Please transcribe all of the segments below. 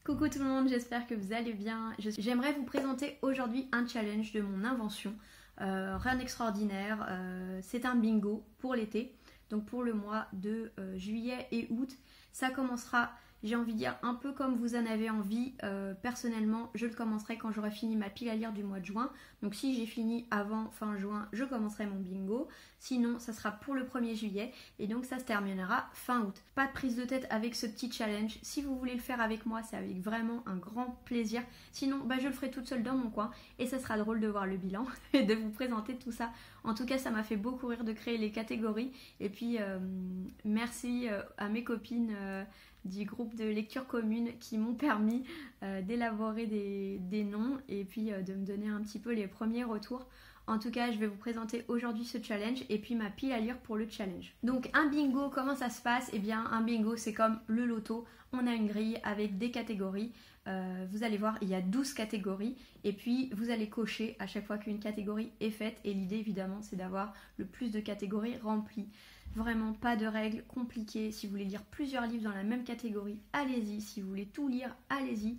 Coucou tout le monde, j'espère que vous allez bien. J'aimerais vous présenter aujourd'hui un challenge de mon invention. Rien d'extraordinaire, c'est un bingo pour l'été, donc pour le mois de juillet et août. Ça commencera, j'ai envie de dire, un peu comme vous en avez envie. Personnellement, je le commencerai quand j'aurai fini ma pile à lire du mois de juin. Donc si j'ai fini avant fin juin, je commencerai mon bingo. Sinon, ça sera pour le 1er juillet et donc ça se terminera fin août. Pas de prise de tête avec ce petit challenge. Si vous voulez le faire avec moi, c'est avec vraiment un grand plaisir. Sinon, je le ferai toute seule dans mon coin et ça sera drôle de voir le bilan et de vous présenter tout ça. En tout cas, ça m'a fait beaucoup rire de créer les catégories. Et puis, merci à mes copines du groupe de lecture commune qui m'ont permis d'élaborer des noms et puis de me donner un petit peu les premiers retours. En tout cas, je vais vous présenter aujourd'hui ce challenge et puis ma pile à lire pour le challenge. Donc un bingo, comment ça se passe? Eh bien un bingo, c'est comme le loto. On a une grille avec des catégories. Vous allez voir, il y a 12 catégories et puis vous allez cocher à chaque fois qu'une catégorie est faite. Et l'idée évidemment, c'est d'avoir le plus de catégories remplies. Vraiment pas de règles compliquées. Si vous voulez lire plusieurs livres dans la même catégorie, allez-y. Si vous voulez tout lire, allez-y.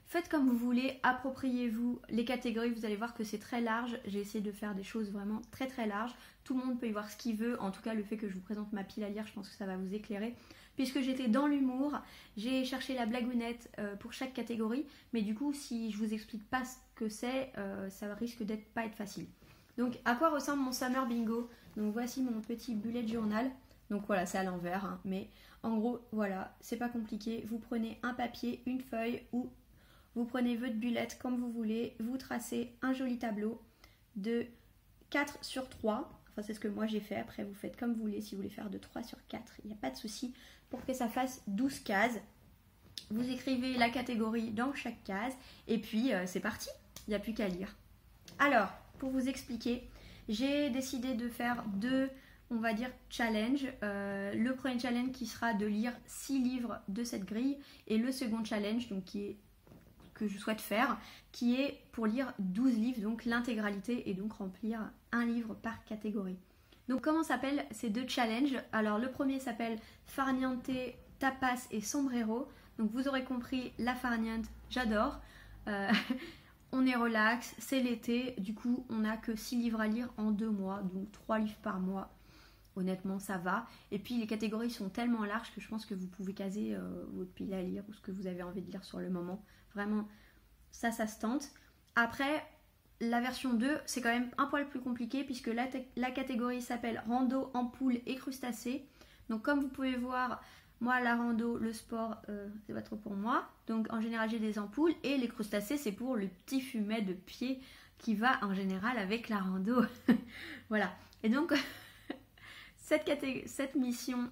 Faites comme vous voulez, appropriez-vous les catégories, vous allez voir que c'est très large. J'ai essayé de faire des choses vraiment très très larges. Tout le monde peut y voir ce qu'il veut. En tout cas, le fait que je vous présente ma pile à lire, je pense que ça va vous éclairer. Puisque j'étais dans l'humour, j'ai cherché la blagounette pour chaque catégorie. Mais du coup, si je vous explique pas ce que c'est, ça risque pas être facile. Donc, à quoi ressemble mon Summer Bingo? Donc, voici mon petit bullet journal. Donc voilà, c'est à l'envers. Hein. Mais en gros, voilà, c'est pas compliqué. Vous prenez un papier, une feuille ou vous prenez votre bullet comme vous voulez, vous tracez un joli tableau de 4 sur 3. Enfin, c'est ce que moi j'ai fait. Après, vous faites comme vous voulez. Si vous voulez faire de 3 sur 4, il n'y a pas de souci. Pour que ça fasse 12 cases, vous écrivez la catégorie dans chaque case. Et puis, c'est parti. Il n'y a plus qu'à lire. Alors, pour vous expliquer, j'ai décidé de faire deux, on va dire, challenges. Le premier challenge qui sera de lire 6 livres de cette grille. Et le second challenge, donc que je souhaite faire, qui est pour lire 12 livres, donc l'intégralité, et donc remplir un livre par catégorie. Donc comment s'appellent ces deux challenges? Alors le premier s'appelle Farniente, Tapas et Sombrero. Donc vous aurez compris, la farniente, j'adore. On est relax, c'est l'été, du coup on n'a que 6 livres à lire en 2 mois, donc 3 livres par mois. Honnêtement, ça va. Et puis les catégories sont tellement larges que je pense que vous pouvez caser votre pile à lire ou ce que vous avez envie de lire sur le moment. Vraiment, ça se tente. Après, la version 2, c'est quand même un poil plus compliqué puisque la catégorie s'appelle rando, ampoule et crustacés. Donc comme vous pouvez voir, moi la rando, le sport, c'est pas trop pour moi. Donc en général j'ai des ampoules et les crustacés c'est pour le petit fumet de pied qui va en général avec la rando. Voilà. Et donc cette mission,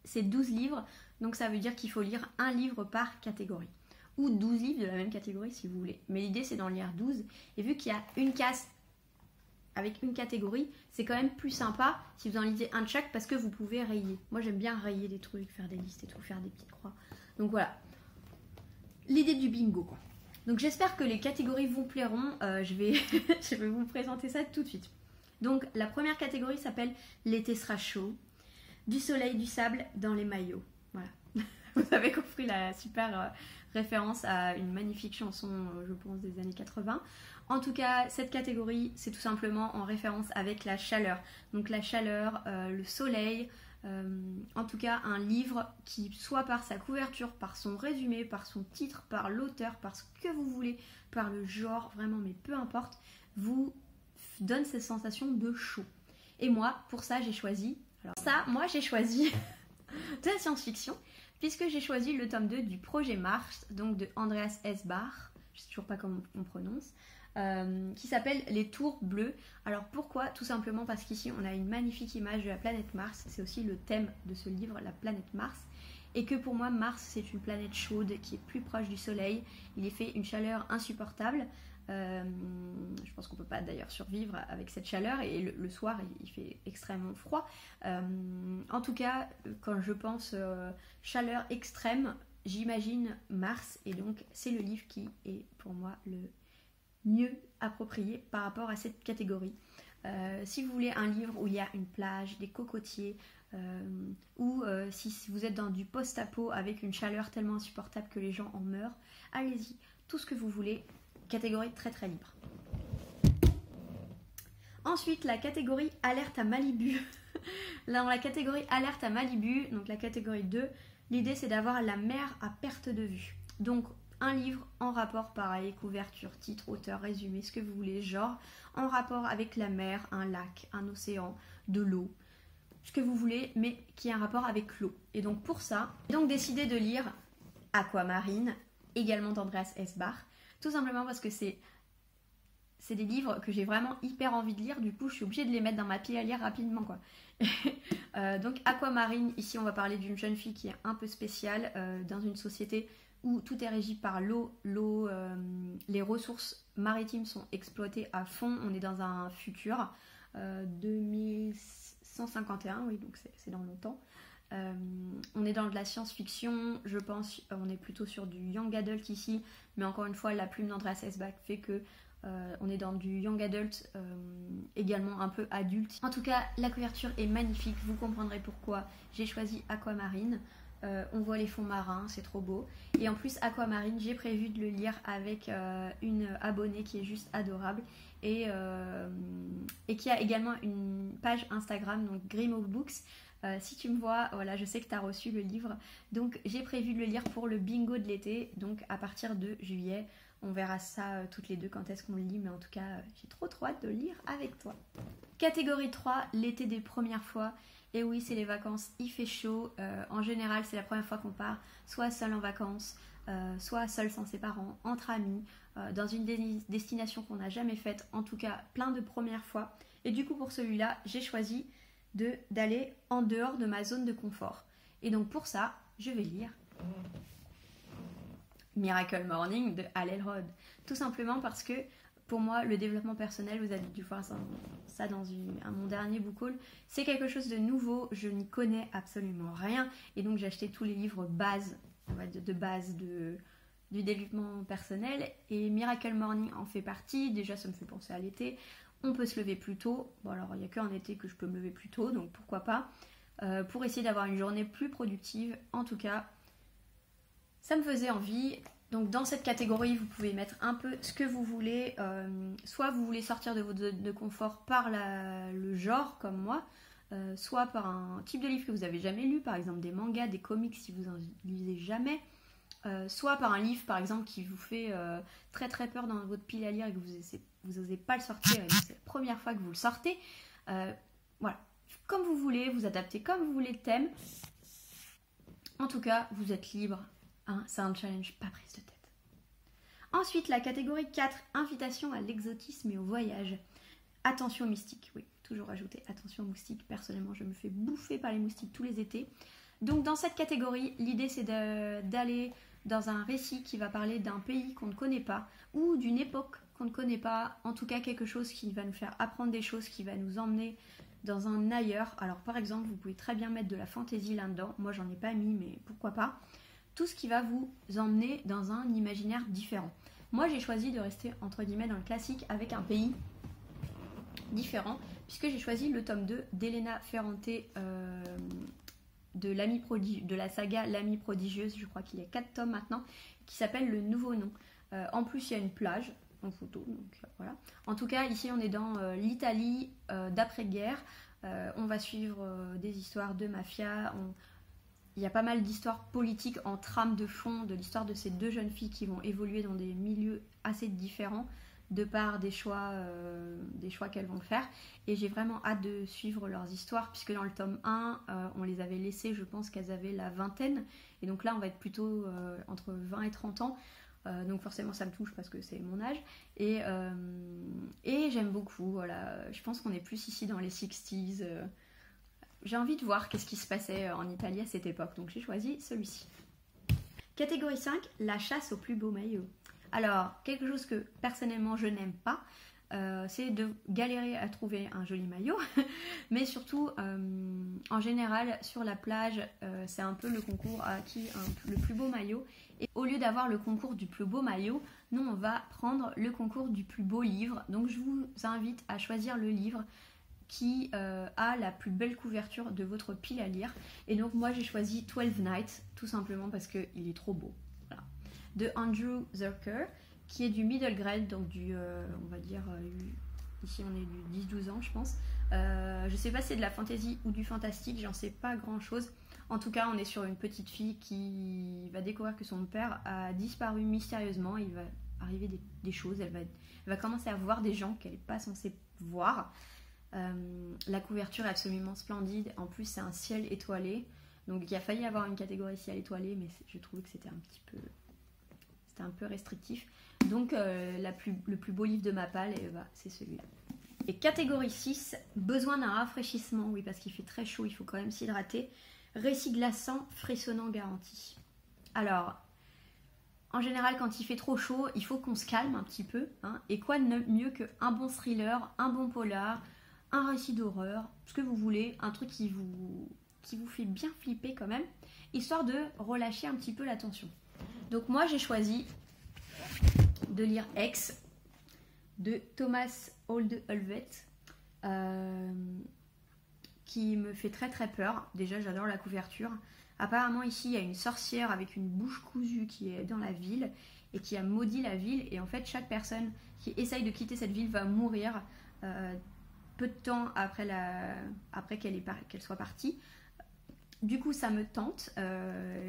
c'est 12 livres. Donc ça veut dire qu'il faut lire un livre par catégorie. Ou 12 livres de la même catégorie si vous voulez. Mais l'idée c'est d'en lire 12. Et vu qu'il y a une case avec une catégorie, c'est quand même plus sympa si vous en lisez un de chaque parce que vous pouvez rayer. Moi j'aime bien rayer des trucs, faire des listes et tout, faire des petites croix. Donc voilà. L'idée du bingo. Donc j'espère que les catégories vous plairont. Je vais vous présenter ça tout de suite. Donc la première catégorie s'appelle l'été sera chaud. Du soleil, du sable dans les maillots. Voilà. Vous avez compris la super référence à une magnifique chanson, je pense, des années 80. En tout cas, cette catégorie, c'est tout simplement en référence avec la chaleur. Donc la chaleur, le soleil, en tout cas un livre qui, soit par sa couverture, par son résumé, par son titre, par l'auteur, par ce que vous voulez, par le genre, vraiment, mais peu importe, vous donne cette sensation de chaud. Et moi, pour ça, j'ai choisi... moi, j'ai choisi de la science-fiction, puisque j'ai choisi le tome 2 du Projet Mars, donc de Andreas S. Bach, je ne sais toujours pas comment on prononce, qui s'appelle Les Tours Bleues. Alors pourquoi? Tout simplement parce qu'ici, on a une magnifique image de la planète Mars, c'est aussi le thème de ce livre, la planète Mars, et que pour moi, Mars, c'est une planète chaude qui est plus proche du Soleil, il y fait une chaleur insupportable. Je pense qu'on peut pas d'ailleurs survivre avec cette chaleur et le soir il fait extrêmement froid. En tout cas, quand je pense chaleur extrême, j'imagine Mars et donc c'est le livre qui est pour moi le mieux approprié par rapport à cette catégorie. Si vous voulez un livre où il y a une plage, des cocotiers, ou si vous êtes dans du post-apo avec une chaleur tellement insupportable que les gens en meurent, allez-y, tout ce que vous voulez, catégorie très très libre. Ensuite, la catégorie alerte à Malibu. Là, dans la catégorie alerte à Malibu, donc la catégorie 2, l'idée c'est d'avoir la mer à perte de vue. Donc un livre en rapport, pareil, couverture, titre, auteur, résumé, ce que vous voulez, genre en rapport avec la mer, un lac, un océan, de l'eau, ce que vous voulez, mais qui a un rapport avec l'eau. Et donc pour ça, j'ai donc décidé de lire Aquamarine, également d'Andreas Esbach, tout simplement parce que c'est des livres que j'ai vraiment hyper envie de lire, du coup je suis obligée de les mettre dans ma pile à lire rapidement quoi. Donc Aquamarine, ici on va parler d'une jeune fille qui est un peu spéciale dans une société où tout est régi par l'eau, les ressources maritimes sont exploitées à fond, on est dans un futur 2151, oui donc c'est dans longtemps. On est dans de la science-fiction, je pense, on est plutôt sur du young adult ici, mais encore une fois la plume d'Andreas Esbach fait que on est dans du young adult, également un peu adulte. En tout cas, la couverture est magnifique, vous comprendrez pourquoi j'ai choisi Aquamarine. On voit les fonds marins, c'est trop beau. Et en plus, Aquamarine, j'ai prévu de le lire avec une abonnée qui est juste adorable et qui a également une page Instagram, donc Grimaud Books. Si tu me vois, voilà, je sais que tu as reçu le livre. Donc j'ai prévu de le lire pour le bingo de l'été, donc à partir de juillet. On verra ça toutes les deux quand est-ce qu'on le lit, mais en tout cas, j'ai trop hâte de le lire avec toi. Catégorie 3, l'été des premières fois. Et oui, c'est les vacances, il fait chaud. En général, c'est la première fois qu'on part, soit seul en vacances, soit seul sans ses parents, entre amis, dans une destination qu'on n'a jamais faite. En tout cas, plein de premières fois. Et du coup, pour celui-là, j'ai choisi d'aller en dehors de ma zone de confort. Et donc pour ça, je vais lire Miracle Morning de Hal Elrod. Tout simplement parce que pour moi, le développement personnel, vous avez dû voir ça dans mon dernier book haul, c'est quelque chose de nouveau, je n'y connais absolument rien. Et donc j'ai acheté tous les livres de base du développement personnel. Et Miracle Morning en fait partie. Déjà, ça me fait penser à l'été. On peut se lever plus tôt. Bon alors, il n'y a qu'en été que je peux me lever plus tôt, donc pourquoi pas. Pour essayer d'avoir une journée plus productive. En tout cas, ça me faisait envie. Donc dans cette catégorie, vous pouvez mettre un peu ce que vous voulez. Soit vous voulez sortir de votre zone de confort par le genre, comme moi. Soit par un type de livre que vous n'avez jamais lu. Par exemple des mangas, des comics si vous en lisez jamais. Soit par un livre par exemple qui vous fait très très peur dans votre pile à lire et que vous n'osez pas le sortir et c'est la première fois que vous le sortez. Voilà. Comme vous voulez, vous adaptez comme vous voulez le thème. En tout cas, vous êtes libre. Hein, c'est un challenge pas prise de tête. Ensuite, la catégorie 4, invitation à l'exotisme et au voyage. Attention aux moustiques, oui, toujours ajouter attention aux moustiques. Personnellement, je me fais bouffer par les moustiques tous les étés. Donc dans cette catégorie, l'idée c'est d'aller dans un récit qui va parler d'un pays qu'on ne connaît pas ou d'une époque qu'on ne connaît pas. En tout cas, quelque chose qui va nous faire apprendre des choses, qui va nous emmener dans un ailleurs. Alors par exemple, vous pouvez très bien mettre de la fantaisie là-dedans. Moi, j'en ai pas mis, mais pourquoi pas. Tout ce qui va vous emmener dans un imaginaire différent. Moi, j'ai choisi de rester, entre guillemets, dans le classique avec un pays différent, puisque j'ai choisi le tome 2 d'Elena Ferrante, de la saga L'Amie prodigieuse. Je crois qu'il y a 4 tomes maintenant, qui s'appelle Le Nouveau Nom. En plus, il y a une plage en photo, donc voilà. En tout cas, ici, on est dans l'Italie d'après-guerre. On va suivre des histoires de mafia. Il y a pas mal d'histoires politiques en trame de fond de l'histoire de ces deux jeunes filles qui vont évoluer dans des milieux assez différents de par des choix qu'elles vont faire. Et j'ai vraiment hâte de suivre leurs histoires puisque dans le tome 1, on les avait laissées, je pense qu'elles avaient la vingtaine. Et donc là, on va être plutôt entre 20 et 30 ans. Donc forcément, ça me touche parce que c'est mon âge. Et j'aime beaucoup. Voilà. Je pense qu'on est plus ici dans les 60s. J'ai envie de voir qu'est-ce qui se passait en Italie à cette époque, donc j'ai choisi celui-ci. Catégorie 5, la chasse au plus beau maillot. Alors, quelque chose que personnellement je n'aime pas, c'est de galérer à trouver un joli maillot, mais surtout, en général, sur la plage, c'est un peu le concours à qui a le plus beau maillot. Et au lieu d'avoir le concours du plus beau maillot, nous on va prendre le concours du plus beau livre. Donc je vous invite à choisir le livre qui a la plus belle couverture de votre pile à lire. Et donc moi j'ai choisi 12 Nights, tout simplement parce qu'il est trop beau. Voilà. De Andrew Zurcher, qui est du middle grade, donc du, on va dire, ici on est du 10-12 ans je pense. Je sais pas si c'est de la fantasy ou du fantastique, j'en sais pas grand chose. En tout cas, on est sur une petite fille qui va découvrir que son père a disparu mystérieusement. Il va arriver des choses, elle va commencer à voir des gens qu'elle n'est pas censée voir. La couverture est absolument splendide. En plus, c'est un ciel étoilé. Donc, il a failli avoir une catégorie ciel étoilé, mais je trouvais que c'était un peu restrictif. Donc, le plus beau livre de ma palle, c'est celui-là. Et catégorie 6, besoin d'un rafraîchissement. Oui, parce qu'il fait très chaud, il faut quand même s'hydrater. Récit glaçant, frissonnant garanti. Alors, en général, quand il fait trop chaud, il faut qu'on se calme un petit peu. Hein, et quoi de mieux qu'un bon thriller, un bon polar, un récit d'horreur, ce que vous voulez, un truc qui vous fait bien flipper quand même, histoire de relâcher un petit peu la tension. Donc moi, j'ai choisi de lire X de Thomas Holdhovet, qui me fait très très peur. Déjà, j'adore la couverture. Apparemment, ici, il y a une sorcière avec une bouche cousue qui est dans la ville et qui a maudit la ville. Et en fait, chaque personne qui essaye de quitter cette ville va mourir peu de temps après qu'elle soit partie. Du coup, ça me tente.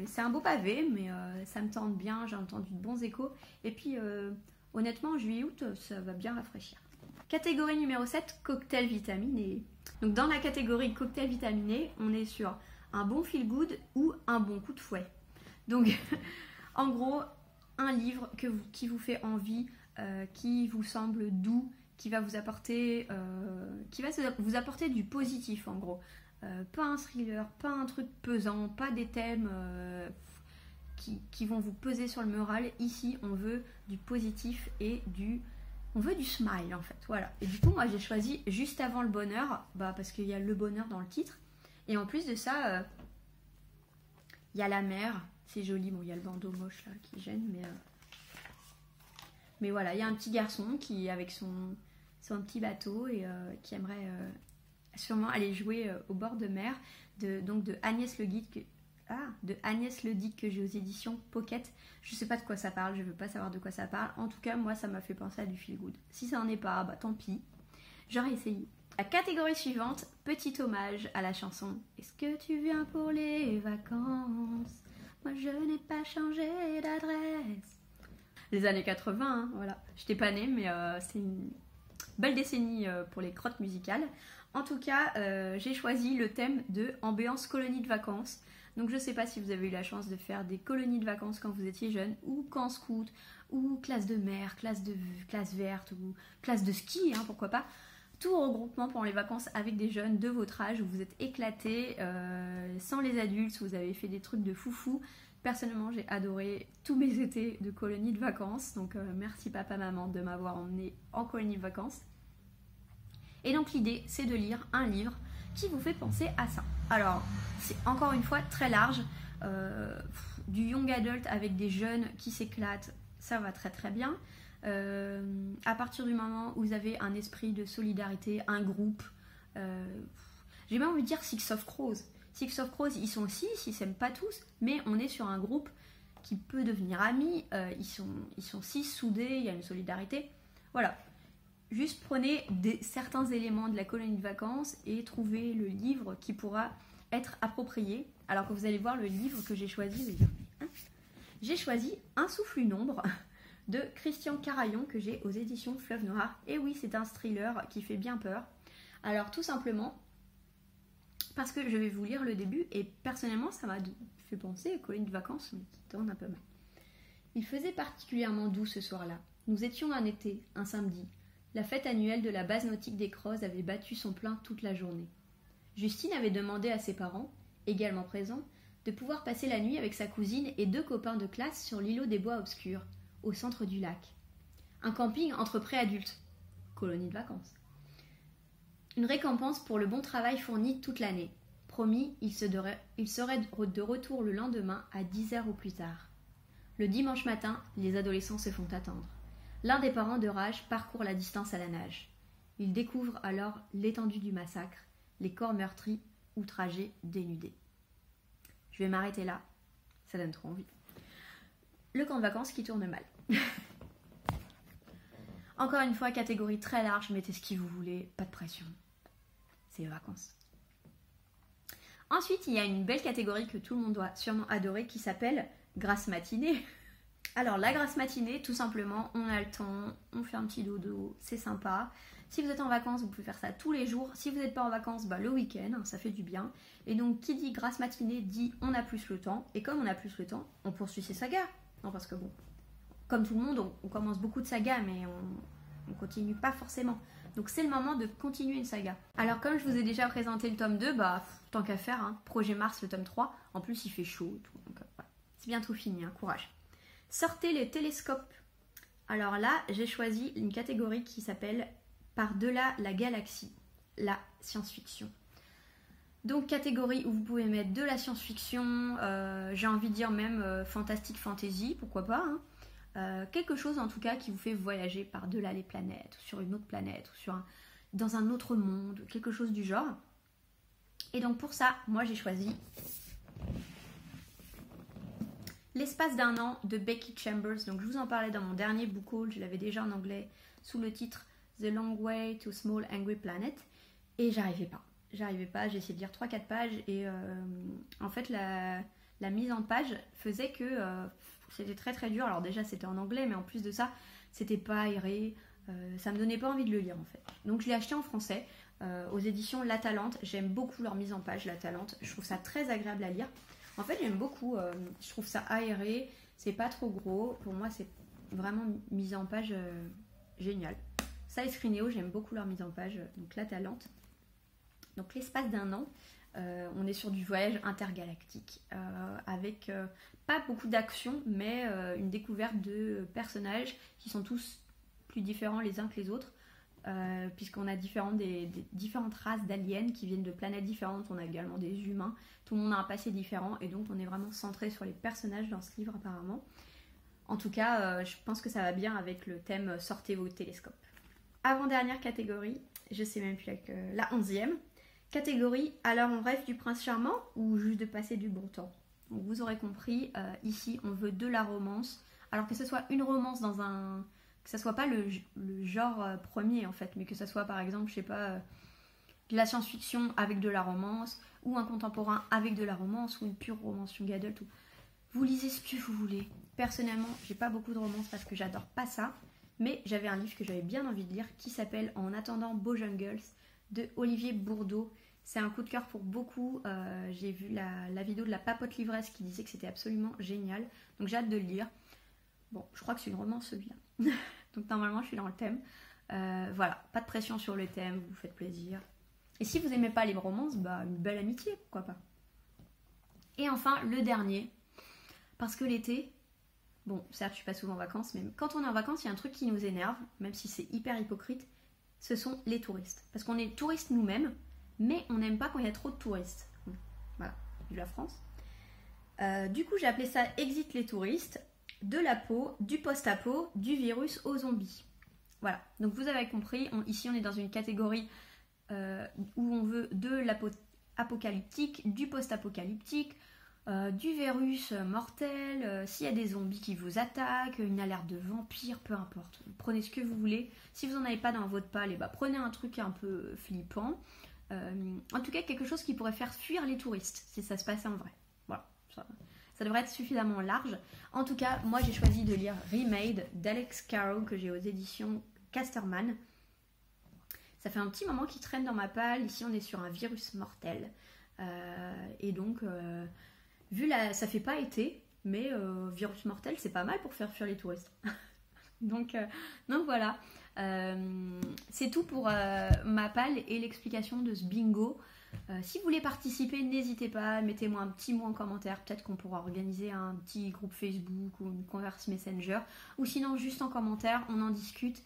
C'est un beau pavé, mais ça me tente bien. J'ai entendu de bons échos. Et puis, honnêtement, en juillet-août, ça va bien rafraîchir. Catégorie numéro 7, cocktail vitaminé. Donc dans la catégorie cocktail vitaminé, on est sur un bon feel good ou un bon coup de fouet. Donc en gros, un livre qui vous fait envie, qui vous semble doux, qui va vous apporter du positif en gros. Pas un thriller, pas un truc pesant, pas des thèmes qui vont vous peser sur le moral. Ici, on veut du positif et on veut du smile en fait, voilà. Et du coup, moi j'ai choisi Juste avant le bonheur, parce qu'il y a le bonheur dans le titre. Et en plus de ça, il y a la mer, c'est joli. Bon, il y a le bandeau moche là qui gêne, mais voilà, il y a un petit garçon qui avec son petit bateau et qui aimerait sûrement aller jouer au bord de mer, de Agnès Le Dic que j'ai aux éditions Pocket. Je sais pas de quoi ça parle, je veux pas savoir de quoi ça parle. En tout cas, moi, ça m'a fait penser à du feel good. Si ça en est pas, tant pis. J'aurais essayé. La catégorie suivante, petit hommage à la chanson Est-ce que tu viens pour les vacances? Moi, je n'ai pas changé d'adresse. Les années 80, hein, voilà. J'étais pas née, mais c'est une belle décennie pour les crottes musicales. En tout cas, j'ai choisi le thème de ambiance colonie de vacances. Donc je ne sais pas si vous avez eu la chance de faire des colonies de vacances quand vous étiez jeune, ou camp scout, ou classe de mer, classe verte, ou classe de ski, hein, pourquoi pas. Tout regroupement pendant les vacances avec des jeunes de votre âge où vous êtes éclatés, sans les adultes, vous avez fait des trucs de foufou. Personnellement, j'ai adoré tous mes étés de colonie de vacances. Donc merci papa, maman de m'avoir emmené en colonie de vacances. Et donc l'idée, c'est de lire un livre qui vous fait penser à ça. Alors, c'est encore une fois très large. Du young adult avec des jeunes qui s'éclatent, ça va très très bien. À partir du moment où vous avez un esprit de solidarité, un groupe, j'ai même envie de dire Six of Crows. Six of Crows, ils sont 6, ils s'aiment pas tous, mais on est sur un groupe qui peut devenir amis. Ils sont 6 soudés, il y a une solidarité. Voilà. Juste prenez certains éléments de la colonie de vacances et trouvez le livre qui pourra être approprié. Alors que vous allez voir le livre que j'ai choisi. J'ai choisi Un souffle, une ombre de Christian Carayon que j'ai aux éditions Fleuve Noir. Et oui, c'est un thriller qui fait bien peur. Alors tout simplement parce que je vais vous lire le début et personnellement ça m'a fait penser aux colonies de vacances qui tournent un peu mal. Il faisait particulièrement doux ce soir-là. Nous étions un été, un samedi. La fête annuelle de la base nautique des Crozes avait battu son plein toute la journée. Justine avait demandé à ses parents, également présents, de pouvoir passer la nuit avec sa cousine et 2 copains de classe sur l'îlot des bois obscurs, au centre du lac. Un camping entre pré-adultes, colonie de vacances. Une récompense pour le bon travail fourni toute l'année. Promis, il serait de retour le lendemain à 10h au plus tard. Le dimanche matin, les adolescents se font attendre. L'un des parents de rage parcourt la distance à la nage. Il découvre alors l'étendue du massacre, les corps meurtris, outragés, dénudés. Je vais m'arrêter là, ça donne trop envie. Le camp de vacances qui tourne mal. Encore une fois, catégorie très large, mettez ce que vous voulez, pas de pression. C'est les vacances. Ensuite, il y a une belle catégorie que tout le monde doit sûrement adorer qui s'appelle grasse matinée. Alors la grasse matinée, tout simplement, on a le temps, on fait un petit dodo, c'est sympa. Si vous êtes en vacances, vous pouvez faire ça tous les jours. Si vous n'êtes pas en vacances, le week-end, ça fait du bien. Et donc, qui dit grasse matinée dit on a plus le temps. Et comme on a plus le temps, on poursuit ses sagas. Non, parce que bon, comme tout le monde, on commence beaucoup de sagas, mais on continue pas forcément. Donc c'est le moment de continuer une saga. Alors comme je vous ai déjà présenté le tome 2, tant qu'à faire, hein, Projet Mars, le tome 3. En plus, il fait chaud et tout. Donc voilà. C'est bientôt fini, hein, courage. Sortez les télescopes. Alors là, j'ai choisi une catégorie qui s'appelle Par-delà la galaxie, la science-fiction. Donc catégorie où vous pouvez mettre de la science-fiction, j'ai envie de dire même fantastique fantasy, pourquoi pas. Hein. Quelque chose en tout cas qui vous fait voyager par-delà les planètes, ou sur une autre planète, ou dans un autre monde, quelque chose du genre. Et donc pour ça, moi j'ai choisi L'espace d'un an de Becky Chambers. Donc je vous en parlais dans mon dernier book haul, je l'avais déjà en anglais sous le titre The Long Way to Small Angry Planet. Et j'arrivais pas, j'ai essayé de lire 3-4 pages et en fait la mise en page faisait que c'était très très dur. Alors déjà c'était en anglais, mais en plus de ça c'était pas aéré, ça me donnait pas envie de le lire en fait. Donc je l'ai acheté en français aux éditions La Talente. J'aime beaucoup leur mise en page, La Talente, je trouve ça très agréable à lire. En fait j'aime beaucoup, je trouve ça aéré, c'est pas trop gros, pour moi c'est vraiment mise en page géniale. Ça et Screenéo, j'aime beaucoup leur mise en page, donc La Talente. Donc l'espace d'un an, on est sur du voyage intergalactique avec pas beaucoup d'action, mais une découverte de personnages qui sont tous plus différents les uns que les autres, puisqu'on a des différentes races d'aliens qui viennent de planètes différentes. On a également des humains, tout le monde a un passé différent et donc on est vraiment centré sur les personnages dans ce livre apparemment. En tout cas, je pense que ça va bien avec le thème sortez vos télescopes. Avant-dernière catégorie, je sais même plus la 11e. Catégorie, alors on rêve du prince charmant ou juste de passer du bon temps. Donc vous aurez compris, ici on veut de la romance, alors que ce soit une romance que ce soit pas le genre premier en fait, mais que ce soit par exemple, je sais pas, de la science-fiction avec de la romance, ou un contemporain avec de la romance, ou une pure romance young adult. Vous lisez ce que vous voulez. Personnellement, j'ai pas beaucoup de romance parce que j'adore pas ça, mais j'avais un livre que j'avais bien envie de lire qui s'appelle En attendant Beau Jungles de Olivier Bourdeau. C'est un coup de cœur pour beaucoup. J'ai vu la vidéo de la papote livresse qui disait que c'était absolument génial. Donc j'ai hâte de le lire. Bon, je crois que c'est une romance celui-là. Donc normalement je suis dans le thème. Voilà, pas de pression sur le thème, vous vous faites plaisir. Et si vous n'aimez pas les romances, une belle amitié, pourquoi pas. Et enfin, le dernier. Parce que l'été, bon, certes je suis pas souvent en vacances, mais quand on est en vacances, il y a un truc qui nous énerve, même si c'est hyper hypocrite. Ce sont les touristes. Parce qu'on est touristes nous-mêmes, mais on n'aime pas quand il y a trop de touristes. Voilà, de la France. Du coup, j'ai appelé ça Exit les touristes, de la peau, du post-apo, du virus aux zombies. Voilà, donc vous avez compris, ici on est dans une catégorie où on veut de l'apocalyptique, du post-apocalyptique, du virus mortel, s'il y a des zombies qui vous attaquent, une alerte de vampire, peu importe. Prenez ce que vous voulez. Si vous n'en avez pas dans votre palais, prenez un truc un peu flippant. En tout cas, quelque chose qui pourrait faire fuir les touristes, si ça se passait en vrai. Voilà, ça devrait être suffisamment large. En tout cas, moi j'ai choisi de lire Remade d'Alex Carroll, que j'ai aux éditions Casterman. Ça fait un petit moment qu'il traîne dans ma palle. Ici, on est sur un virus mortel. Et donc... ça fait pas été, mais virus mortel, c'est pas mal pour faire fuir les touristes. donc voilà, c'est tout pour ma palle et l'explication de ce bingo. Si vous voulez participer, n'hésitez pas, mettez-moi un petit mot en commentaire. Peut-être qu'on pourra organiser un petit groupe Facebook ou une converse Messenger. Ou sinon, juste en commentaire, on en discute.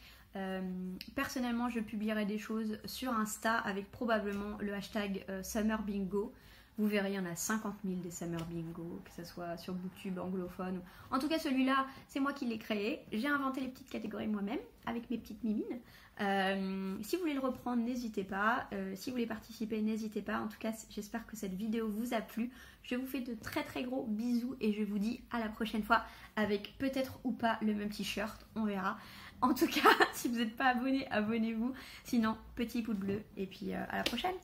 Personnellement, je publierai des choses sur Insta avec probablement le hashtag SummerBingo. Vous verrez, il y en a 50 000 des Summer Bingo, que ce soit sur Booktube, anglophone. En tout cas, celui-là, c'est moi qui l'ai créé. J'ai inventé les petites catégories moi-même, avec mes petites mimines. Si vous voulez le reprendre, n'hésitez pas. Si vous voulez participer, n'hésitez pas. En tout cas, j'espère que cette vidéo vous a plu. Je vous fais de très très gros bisous et je vous dis à la prochaine fois avec peut-être ou pas le même t-shirt. On verra. En tout cas, si vous n'êtes pas abonné, abonnez-vous. Sinon, petit pouce bleu et puis à la prochaine.